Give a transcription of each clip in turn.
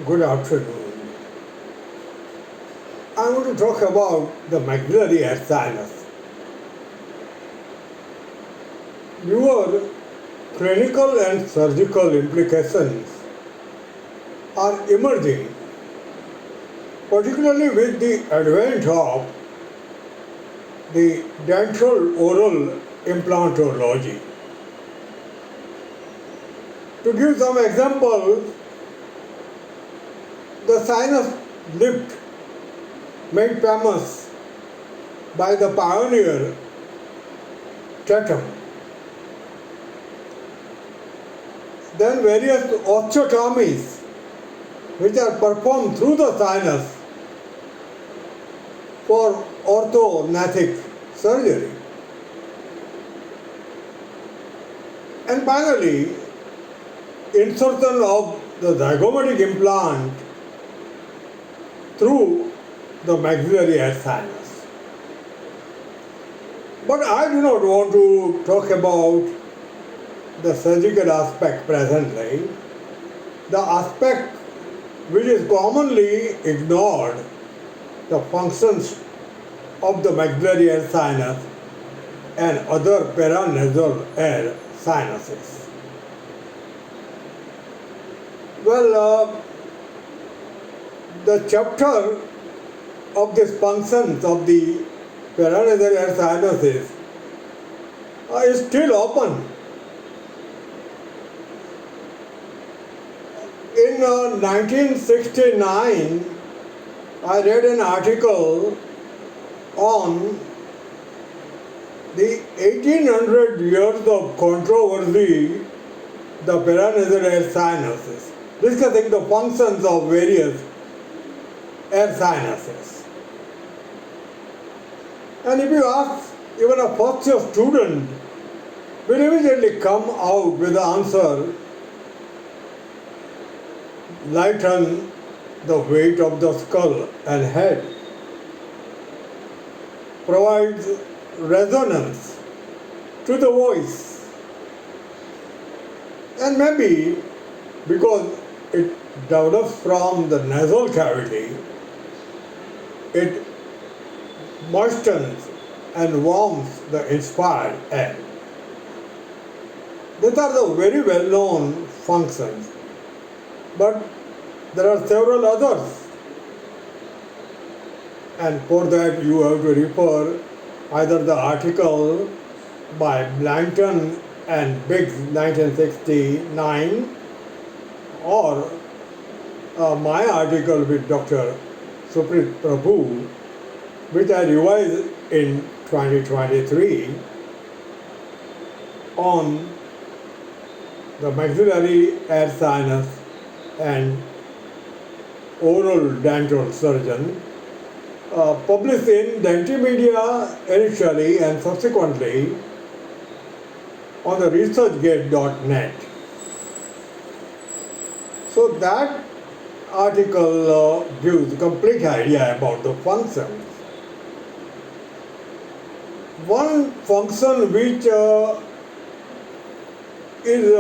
Good afternoon. I want to talk about the maxillary airsinus. Newer clinical and surgical implications are emerging, particularly with the advent of the dental oral implantology. To give some examples, the sinus lift made famous by the pioneer Tatum. Then various osteotomies which are performed through the sinus for orthognathic surgery. And finally, insertion of the zygomatic implant through the maxillary airsinus. But I do not want to talk about the surgical aspect presently. The aspect which is commonly ignored, the functions of the maxillary airsinus and other paranasal air sinuses. Well, the chapter of these functions of the paranasal air sinuses is still open. In 1969, I read an article on the 1800 years of controversy, the paranasal air sinuses, discussing the functions of various air sinuses. And if you ask even a first year student, will immediately come out with the answer, lighten the weight of the skull and head, provides resonance to the voice, and maybe because it develops from the nasal cavity, it moistens and warms the inspired air. These are the very well known functions, but there are several others, and for that you have to refer either the article by Blanton and Biggs 1969 or my article with Dr. Bhramari Pranayam, which I revised in 2023 on the maxillary air sinus and oral dental surgeon, published in Dentimedia initially and subsequently on the researchgate.net. So that article gives a complete idea about the functions. One function which is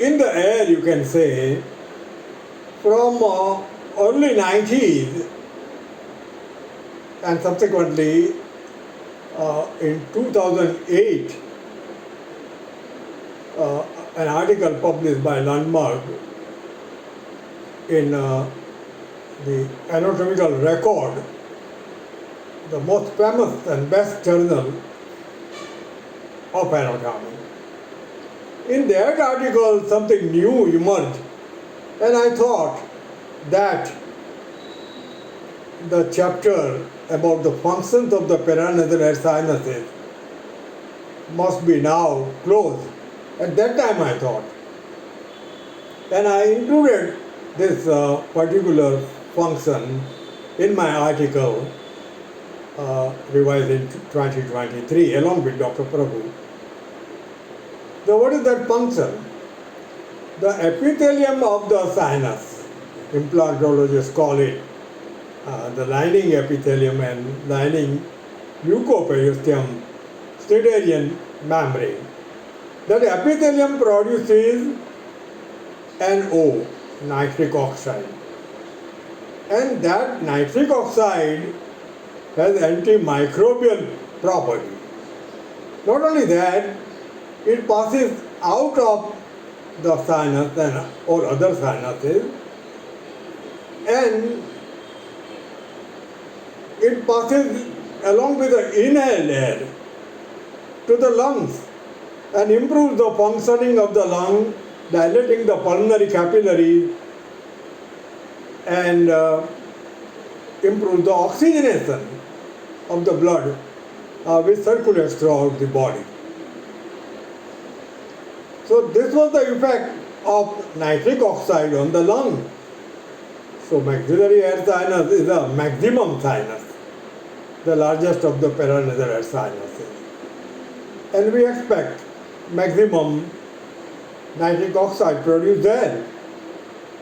in the air, you can say, from early 90s and subsequently in 2008, an article published by Landmark in the Anatomical Record, the most famous and best journal of anatomy. In that article, something new emerged, and I thought that the chapter about the functions of the paranasal air sinuses must be now closed. At that time I thought, and I included this particular function in my article revised in 2023 along with Dr. Prabhu. So what is that function? The epithelium of the sinus, implantologists call it the lining epithelium and lining mucoperiosteum, Striderian membrane. That epithelium produces NO, nitric oxide. And that nitric oxide has antimicrobial property. Not only that, it passes out of the sinus and all other sinuses, and it passes along with the inhaled air to the lungs and improves the functioning of the lung, dilating the pulmonary capillaries and improves the oxygenation of the blood which circulates throughout the body. So this was the effect of nitric oxide on the lung. So maxillary air sinus is a maximum sinus, the largest of the paranasal air sinuses. And we expect maximum nitric oxide produced there,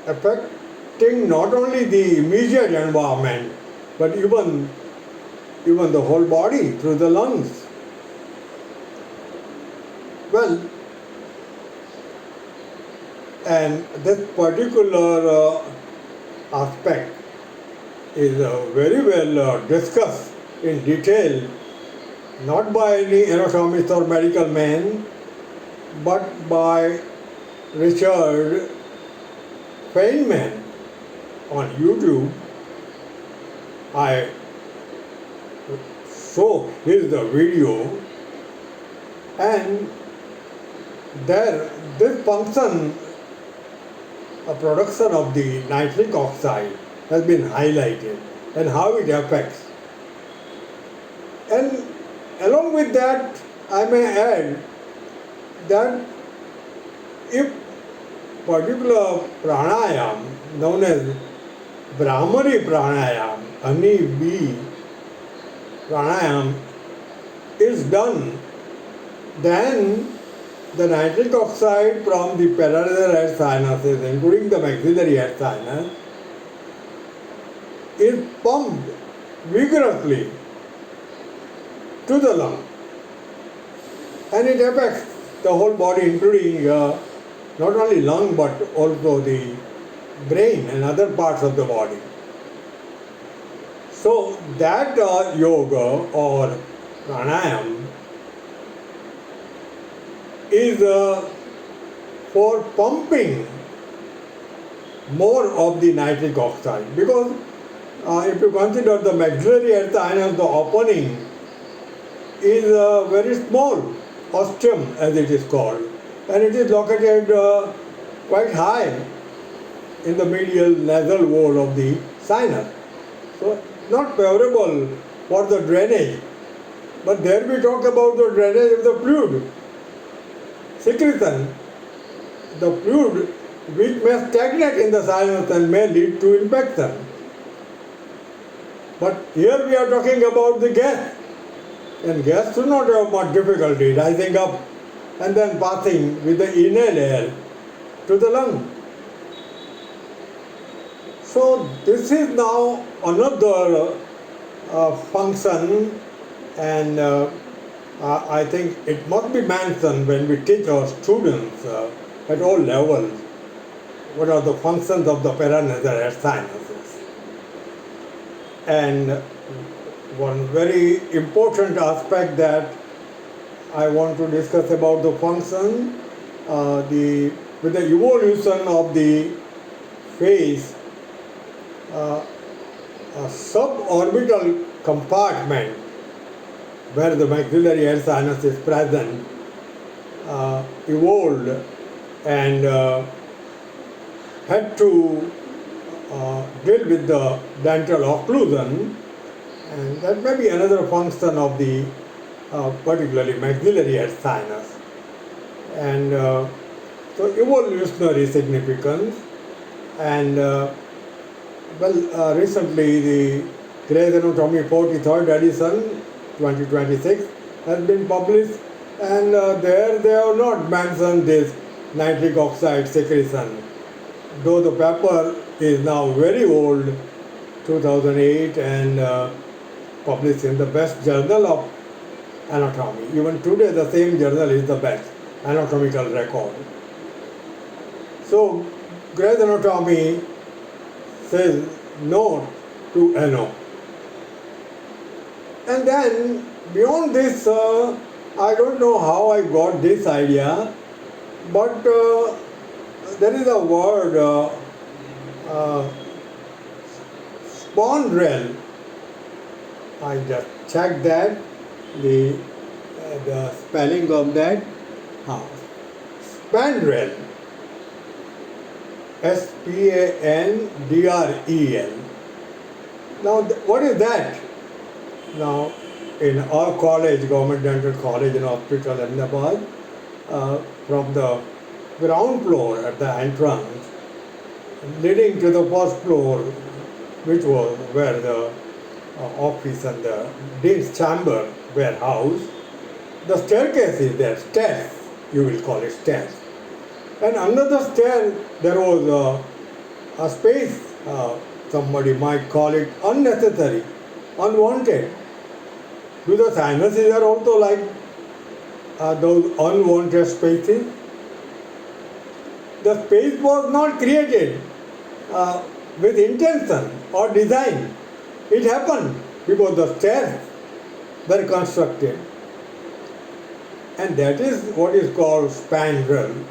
affecting not only the immediate environment but even the whole body through the lungs. Well, and this particular aspect is very well discussed in detail, not by any anatomist or medical man, but by Richard Feynman on YouTube. I show his the video, and there this function, a production of the nitric oxide, has been highlighted and how it affects. And along with that, I may add that if particular pranayam known as Bhramari Pranayam, honey bee pranayam, is done, then the nitric oxide from the paranasal air sinuses, including the maxillary air sinus, is pumped vigorously to the lung, and it affects the whole body, including not only lung but also the brain and other parts of the body. So that yoga or pranayam is for pumping more of the nitric oxide, because if you consider the maxillary air sinus, the opening is very small, ostium as it is called, and it is located quite high in the medial nasal wall of the sinus. So not favorable for the drainage, but there we talk about the drainage of the fluid secretion, the fluid which may stagnate in the sinus and may lead to infection. But here we are talking about the gas, and gas do not have much difficulty rising up and then passing with the inhaled air to the lung. So this is now another function, and I think it must be mentioned when we teach our students at all levels what are the functions of the paranasal air sinuses. And one very important aspect that I want to discuss about the function, with the evolution of the face, a suborbital compartment where the maxillary air sinus is present evolved and had to deal with the dental occlusion, and that may be another function of the particularly maxillary air sinus. And so evolutionary significance, and recently the Gray's Anatomy 43rd edition 2026 has been published, and there they have not mentioned this nitric oxide secretion, though the paper is now very old, 2008, and published in the best journal of anatomy. Even today the same journal is the best anatomical record. So Gray's Anatomy says no to NO. And then beyond this, I don't know how I got this idea, but there is a word, spondrel. I just checked that, the spelling of that. Spandrel. Spandrel. Now, what is that? Now, in our college, Government Dental College and Hospital, Ahmedabad, from the ground floor at the entrance, leading to the first floor, which was where the office and the dean's chamber were housed, the staircase is there, stairs, you will call it stairs. And under the stair, there was a space, somebody might call it unnecessary, unwanted. Do the sinuses are also like those unwanted spaces? The space was not created with intention or design. It happened because the stairs were constructed. And that is what is called spandrel.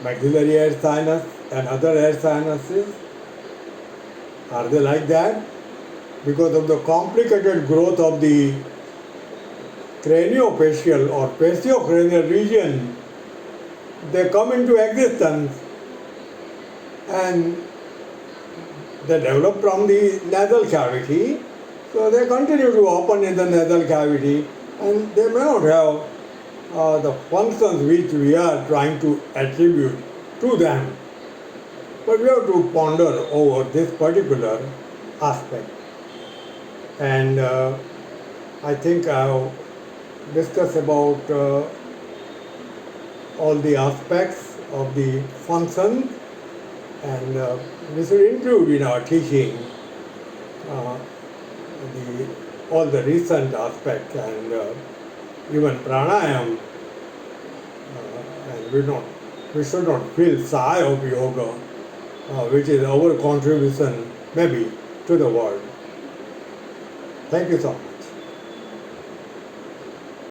Maxillary Airsinus and other air sinuses, are they like that? Because of the complicated growth of the craniofacial or faciocranial region, they come into existence and they develop from the nasal cavity, so they continue to open in the nasal cavity, and they may not have the functions which we are trying to attribute to them. But we have to ponder over this particular aspect. And I think I have discussed about all the aspects of the function, and we should include in our teaching all the recent aspects and even pranayam, and we should not feel shy of yoga, which is our contribution maybe to the world. Thank you so much.